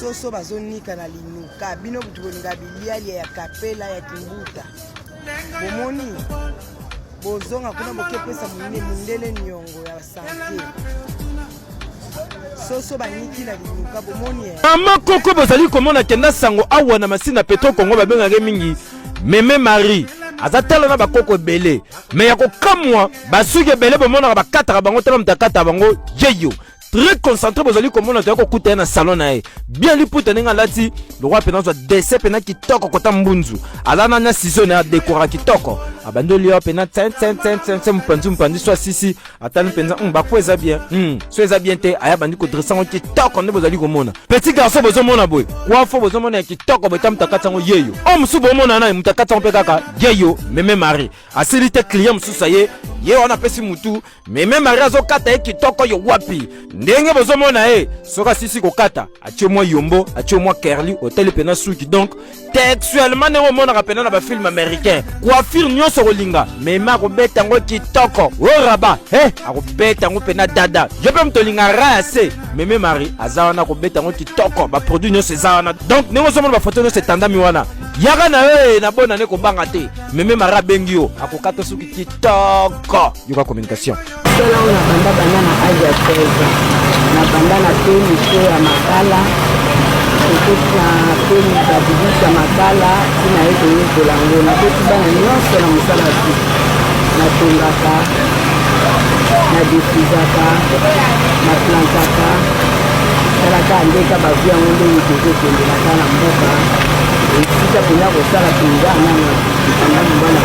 soso bazonika na linuka bino butuboninga biliali ya kapela ya kimbuta bomoni bozonga kuna bokepesa mundele nyongo ya santé soso baniki na linuka bomoni mama koko bozali komona kenda sango awa na masina petro kongo babengaka mingi Meme Marie azatala na bakoko belé mais ya kokamwa basuki belé bomona bakataka bango tala mutakata bango yeyo très concentré bozali komona to ko kuta na salon na ye bien liputa ninga lati le roi penanzo décès pena kitoko kota mbunzu alana na ciseau na décora kitoko abando lio pena ten mpandu soit sisi atani penza bakweza bien so eza bien te aya bandi ko dresser ngo kitoko ne bozali komona petit garçon bozomona boy kwa fo bozomona kitoko bota mutakata ngo yeyo o musu bomona na mutakata ngo kaka yeyo Meme Marie asilite client musu saye ye on apesi mutu Meme Marie azokata kitoko yo wapi ndenge bozomona soka sisi kokata atie moi yombo atie moi kerli hotel pena suki donc textuellement ne mona rapena na ba film américain coiffure nyonso kolinga Meme akobeta ngo kitoko o raba akobeta ngo pena dada je peux mtolinga rase Meme Marie azawana kobeta ngo kitoko ba produit nyonso zawana donc ne ngozomona ba photo nyonso tandami wana yaka na na bona ne kobanga te Meme Marie bengio akokata suki kitoko yoka communication Sela una banda banana aja pesa na banda na teni ya makala kukuta teni za bidisa makala sina yetu yetu lango na kitu bana nyonso na musala tu na tungaka na difuzaka na plantaka salaka ndeka bavia ngombe yitoko kende na kala mboka sita kuna kosala tungana na kitanda mbana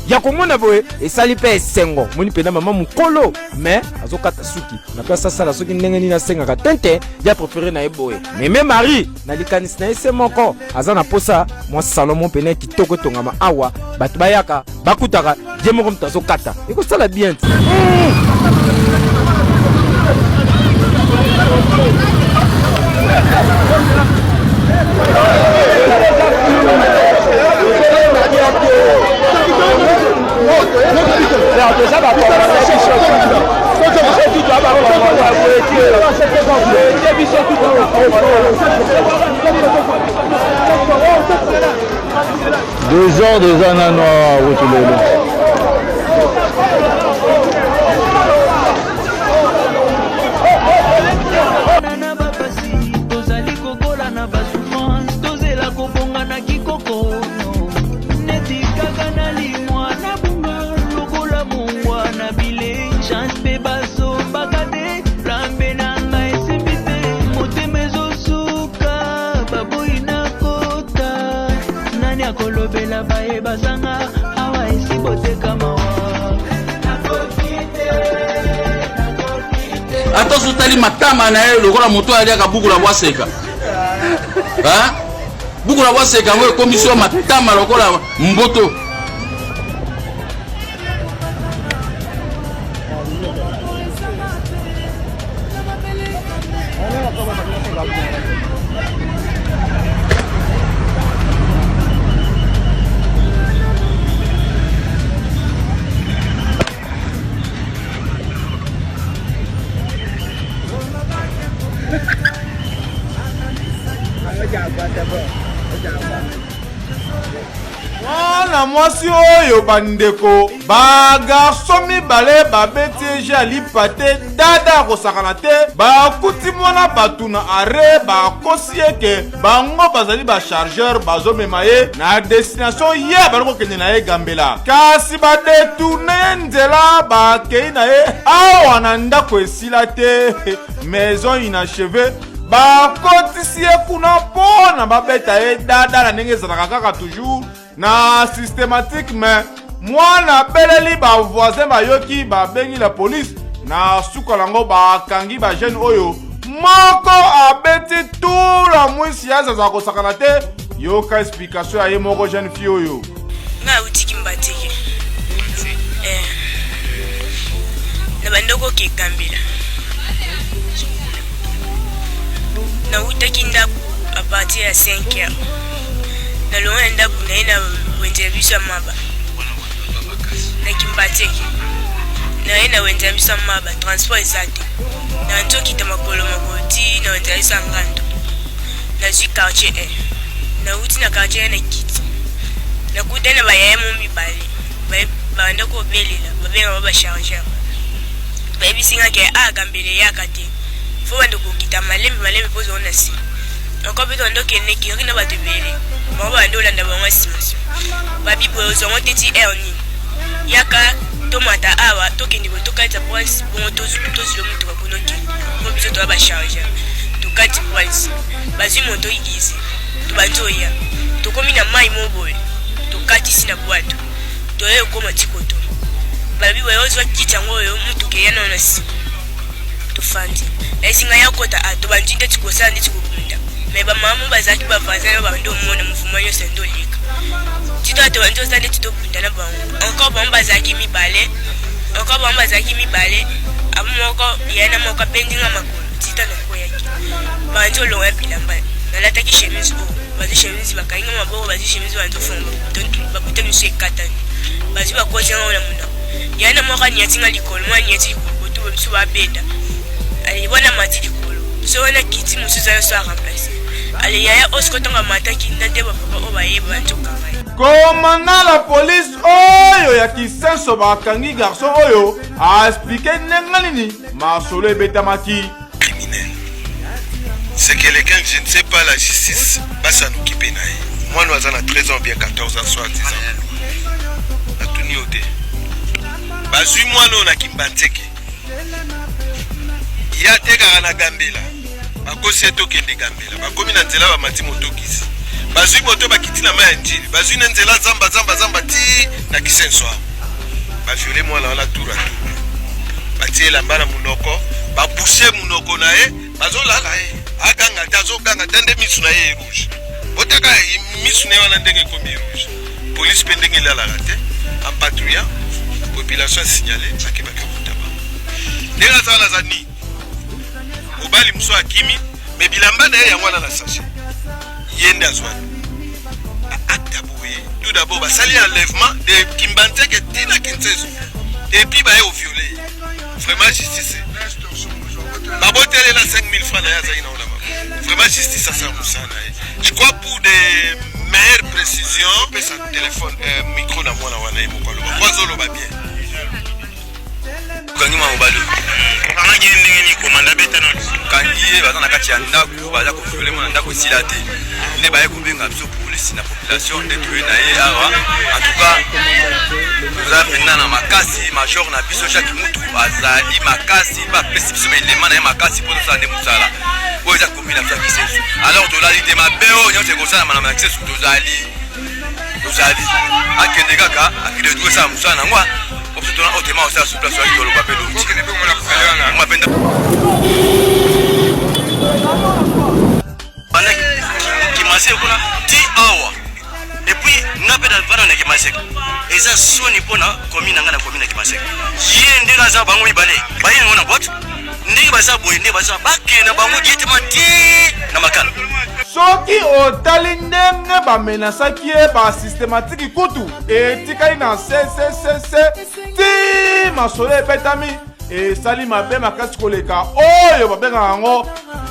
ya komona boye esali pe esengo moni pena mama mukolo mais azokata suki na pesa sala suki ndenge nini asengaka tente ya préféré na eboye Meme Marie na likanisi na ese moko azana posa mwa Salomon pena kitoko tongama awa batu bayaka bakutaka je moko mtu azokata ekosala bien Deux ans, des ananas, Attention tali matama na ye lokola moto ali aka buku la bwaseka buku la bwaseka ngo commission matama lokola mboto Mwana mwasi oyo bandeko ba garçon mibale babeti jali pate dada kosakana te bakuti mwana batuna are bakosi eke bango bazali ba chargeur bazomema ye na destination ye baloko kende na ye gambela kasi badetourne nzela bakei na ye awa na ndako esila te maison inachevée bakotisi ye kuna mpona babeta ye dada na ndenge ezalaka kaka toujours na systématique mais mwana beleli ba voisin bayoki babengi la police na suka lango bakangi ba jeune oyo moko abeti tout la mwisi yaza kosakana te yoka explication ya ye moko jeune fille oyo nga utiki mbatiki na bandoko kekambila na utaki ndaku a partir ya 5 heures na longa ndaku na ina wentelisa maba na Kimbateke na ye na wenza misa maba transport ezate na nzokita makolo makoti na wenza isa ngando na zwi quartier 1 na uti na quartier na kiti na kudana bayemo mibale banda ko belela babenga baba chargeur bayibisinga ke agambele yakate fo bando kokita malembe pozo na si encore ndo kene ki na batebele baba ndo landa ba mwasi babi pozo ngoteti erni yaka tomata awa tokende botokaita points bon tozilo mutu bakonoki ko biso to ba chargeur tokati points bazi moto igize to banzoya tokomi na mai moboye tokati sina bwato toye ko matikoto babi wayozwa kitango yo mutu ke yana na si tofandi esinga yakota ato banjinde tikosana tikukunda meba mamu bazaki bavazana bando mona mufumanyo sendo lika tito ato banjo sande tito kunda na bango encore bon bazaki mibale amoko yana moka pendinga makolo tita na koyaki banjo lo yapilamba na lataki chemise o bazi chemise bakainga maboko bazi chemise banjo fomba donc bakuta monsieur katani bazi bakoza ngona muna yana moka nyatinga likolo mwa nyati kuboto biso babeda ali bona mati likolo so wana kiti musuza yo so remplacer ali yaya oskotonga mataki ndande bapapa obayeba banjo kawai komanda la police oyo ya Kisenso bakangi garçon oyo a expliqué nengalini masolo ebetamaki criminel. C'est quelqu'un, je ne sais pas la justice, va s'en occuper naïe. Moi nous avons 13 ans bien 14 ans soit 10 ans. La tuni ote. Bazui moi non na Kimbateke. Ya teka na Gambela. Bakosi etokende Gambela. Bakomi na nzela ba mati motokisi. Bazui moto bakiti na ma njili. Bazui na nzela zamba ti na Kisenso. Ba violé moi la tour à tour. Batie la mbana munoko, ba pousser munoko na e, bazola la e. Aganga tazo ganga tande misu na e rouge. Botaka misu ne wana ndenge komi rouge. Police pendenge la raté, en patrouillant, population signalée akeba ke kutaba. Ndela sala zani. Mobali muso akimi, me bilamba na e ya mwana na sachet. Yenda zwana. Acte aboué. Tout d'abord, bah, ça l'enlèvement de Kimbateke Tina Kinseso. Et puis, bah, au violé. Vraiment, justice. Bah, botel là 5 000 francs. Vraiment, justice, ça, ça, je crois pour des meilleures précisions, on peut ça téléphone, micro, dans moi, là, on a eu mon colo. On va bien. Kangima mobalo. Kana ngende ni komanda betano. Kangiye bazana kati ya ndako baza ko problème na ndako silate. Ne baye kubenga biso police na population détruit na ye awa. En tout cas, nous avons na makasi major na biso chaque mutu azali makasi ba pesi mais les mana makasi pour ça ne musala. Oza combine na Kisenso. Alors to la lite mabeo nyote ko sana na accès to zali. Tozali akende kaka akide tout ça musana ngwa. Obsitona otema osa sur place sur le papel do. Mapenda. Kimase kuna ti awa. Et puis ngapeda vana na Kimase. Eza soni pona komina ngana komina Kimase. Yende kaza bango ibale. Baye ngona bot. Ndiki baza boye ndiki baza bakena bango jete mati na makala. Soki otali ndenge bamenasaki ye basystématique kutu etikali na ti masolo ebetami esali mabe makasi koleka oyo babengaka yango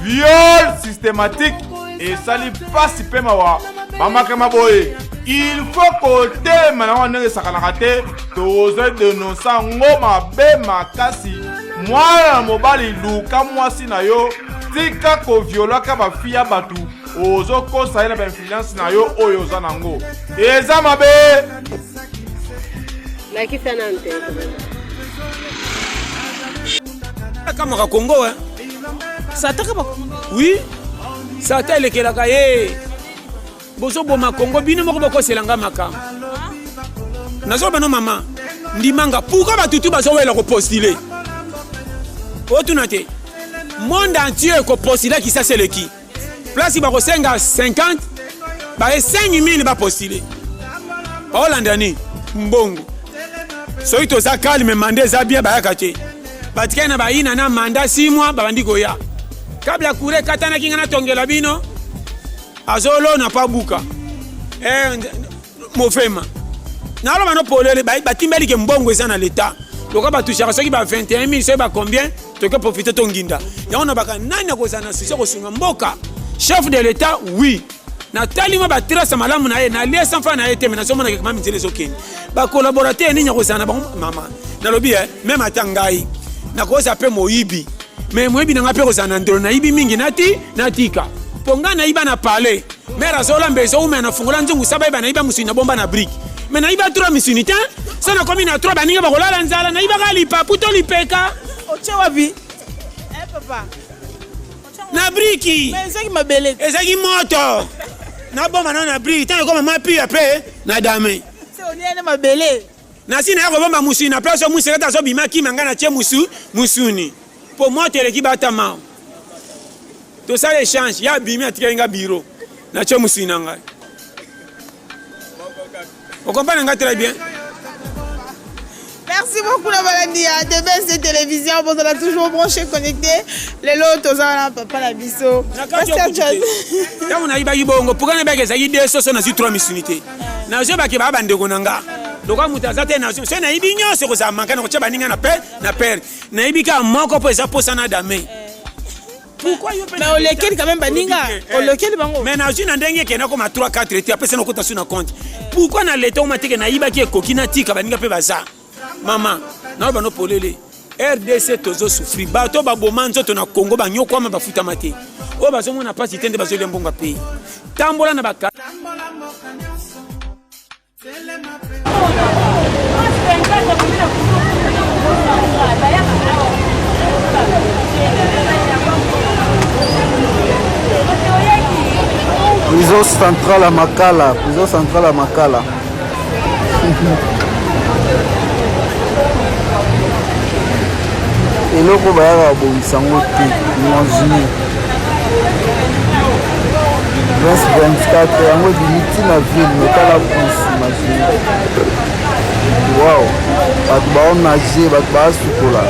viol systématique esali pasi mpe mawa bamakama boye il faut kotema nango ndenge esakanaka te toza denonsa yango mabe makasi mwana mobali luka mwasi na yo tika koviolaka bafi ya bato ozo kosa ina ba influence na yo oyo za nango eza mabe Laki sana nte kama ka Congo hein ça taka ba oui ça ta lekelaka ye bozo boma Congo bino moko boko selanga maka nazo bano mama ndimanga pourquoi batutu bazo wela ko postuler otunate monde entier ko postuler qui ça c'est le qui place ba ko 50 ba 5000 ba postuler ba holandani mbongo so ito za calme mande za bien ba yakate batikana ba ina na manda 6 mois ba bandi goya kabla kure katana kinga na tongela bino azolo na pa buka mofema naloba no polele batimbeli ke mbongo eza na l'état loka batushaka soki ba 21 000 soki ba combien toke profiter tonginda yango na baka nani akozala na susi kosunga mboka chef de l'état oui na talima ba trace malamu na ye na lie sans fa na ye te mais na somona ke kama minzele zokeni ba collaborateur nini akozala na bango mama nalobi même atangai na koza pe moyibi mais moyibi na ngape kozala na ndolo na yibi mingi natika ponga na iba na palais mera zola mbezo ume na fungula nzungu saba iba na iba musuni na bomba na brique mais na iba trois misuni te sana komi na trois baninga bakolala nzala na iba kalipa puto lipeka oche wapi papa na briki mais ezaki mabele ezaki moto na bomba na briki tant comme mapi après na dame c'est oniene mabele na sina ya kobomba musuni na place musu kata so bimaki mangana tie musuni po moto eleki batama to ça l'échange ya bimi atikenga biro na tie musuni na ngai. Vous comprenez très bien? Merci beaucoup la Balandia. DBS télévision, on a toujours branché, connecté. Les lots, aux gens, papa la biso. Quand on a eu Bongo, pour qu'on ait des idées, ce sont 3 missions. Na je ba ke ba bande konanga. Donc mutazate na je na ibinyo se ko za manka na ko chaba ninga na per. Na ibika moko po eza posa na dame. Pourquoi yo mais on lequel quand même baninga on lequel bango mais na jina ndenge ke na ko ma 3 4 eti apesa na ko tasu na compte pourquoi na leta o mateke na iba ke kokina tika baninga pe baza mama na ba no polele RDC tozo souffrir ba to ba boma nzoto na Congo ba nyoko ma bafuta mate o ba zo mona pasi tende ba zo lembonga pe tambola na baka Prison centrale à Makala. Prison centrale à Makala. Et là, on va y avoir un sango te. Imagine. 24, on va limiter la ville, mais pas la France. Imagine. Waouh. Tu vas nager, tu vas souper là.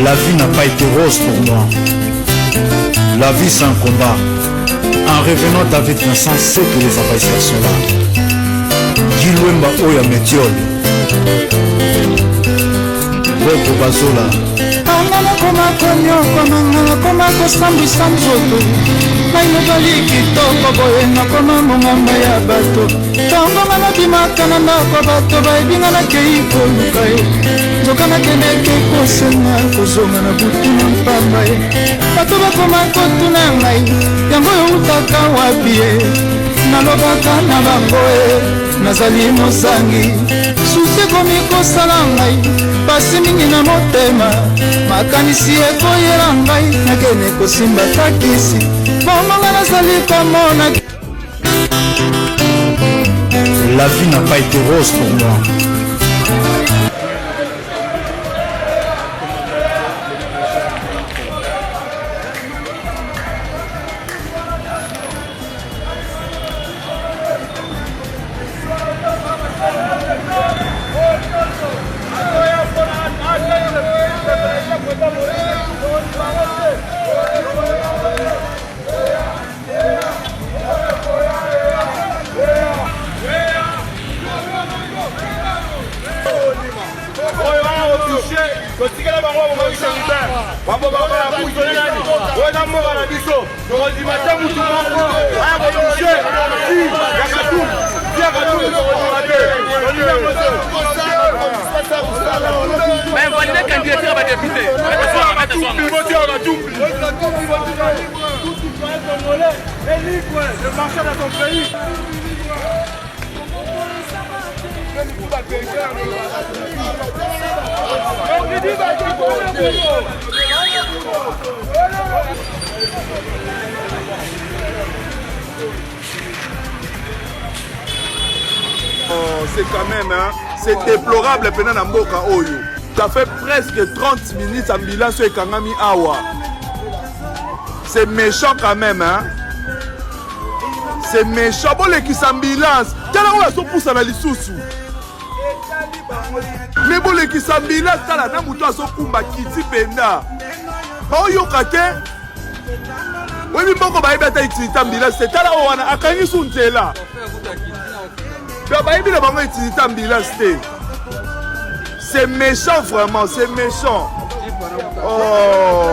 La vie n'a pas été rose pour moi. La vie c'est un combat. En revenant David Vincent sait que les envahisseurs sont là. Gilwemba Oya Métiol. Boko Bazola. Angana koma konyoka mangana koma kosambwisa nzoto ngai mobali kitoko boye nakoma mongamba ya bato ntongo nga nabimaka na ndako bato bayebinga nakei koluka ye nzoka nakendeke kosenga kozonga na butu na mpamba ye bato bakoma kotuna ngai yango eutaka wapi ye nalobaka na bango ye nazali mosangi susi ekomi kosala ngai pasi mingi na motema makanisi ekoyela ngai nakende kosimba takisi bomonga nazali komona. La vie n'a pas été rose pour moi. Le marché dans ton pays. C'est quand même, hein, c'est déplorable pendant la Mboka Oyo. Ça fait presque 30 minutes ambulance et Kangami Awa. C'est méchant quand même, hein. C'est méchant. Bon, les qui s'ambulance. Quelle heure on pousse à la lissoussou? me bolekisa mbila tala na moto azokumba kiti penda baoyoka te webi mboko bayebi ata itilita mbila te tala oyo wana akangi su nzela bayebi na bango itilita mbila te. C'est méchant vraiment, c'est méchant. Oh.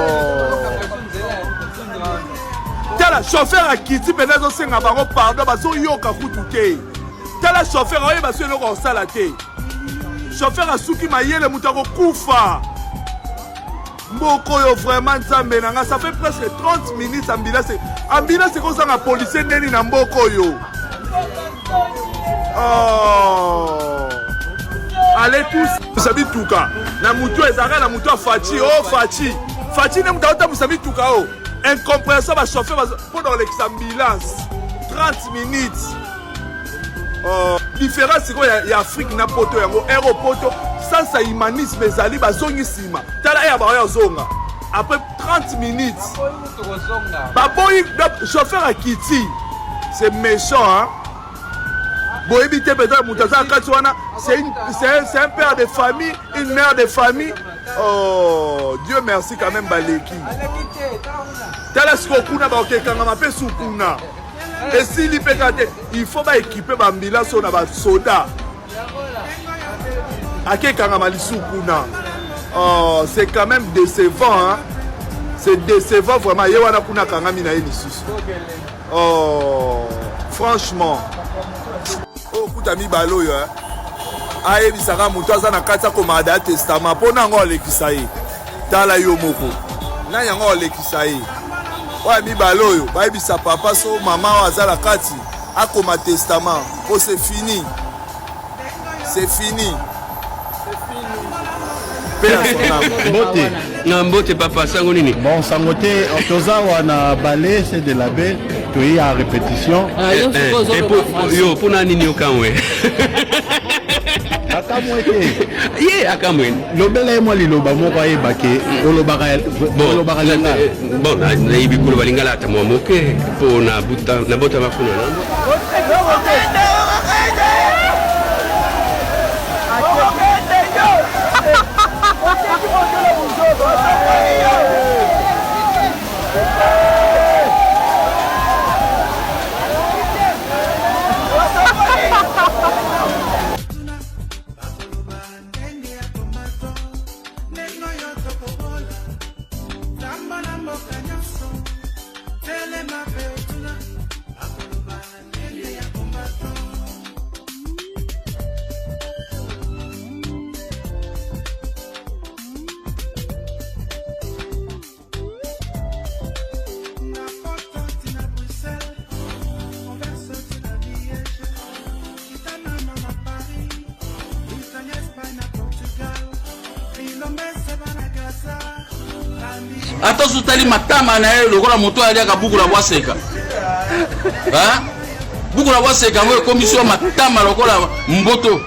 Tala chauffeur a quitté pendant que nga bango pardon bazo yoka kutu te. Tala chauffeur oye baso eloko osala te. Chauffeur a suki mayele mutako kufa. Mboko yo vraiment nzambe nanga ça fait presque 30 minutes ambulance ko sanga policier ndeni na mboko yo. Oh. Allez tous, vous savez tout cas. Na mutu ezaka na mutu Fachi, oh Fachi. Fachi ne muta vous savez tout cas. Incompréhension va chauffer pendant l'exambulance. 30 minutes. Différence c'est quoi il y a Afrique na poto yango aéroport sans ça humanisme ezali bazongi sima. Tala ya ba ya zonga. Après 30 minutes. Baboyi chauffeur a quitté. C'est méchant hein. C'est un père de famille, une mère de famille. Oh, Dieu merci quand même Baleki. Tala skokuna ba okekanga mape sukuna. Et si il faut pas équiper l'ambulance na ba soda. Akekanga malisukuna. Oh, c'est quand même décevant hein. C'est décevant vraiment yewana kuna kanga mina yelisusu. Oh, franchement. Oh, kutami balo yo aye bisaka mutu aza na kati akomada ya testament mpo nango olekisa ye tala yo moko na yango olekisa ye oyo mibale oyo bayebisa papa so mama oyo aza na kati akoma testament po c'est fini Mbote na mbote papa sango nini bon sango te toza wana balé c'est de la baie to y a répétition yo pona nini okamwe akamwe te ye akamwe lobela moi liloba moko ayebake olobaka lingala bon na yibi kuloba lingala ata mwa moke po na bota mafuna nango ata sutali matama na ye lokola moto aliaka buku la bwaseka buku la bwaseka ngo komisiyo matama lokola mboto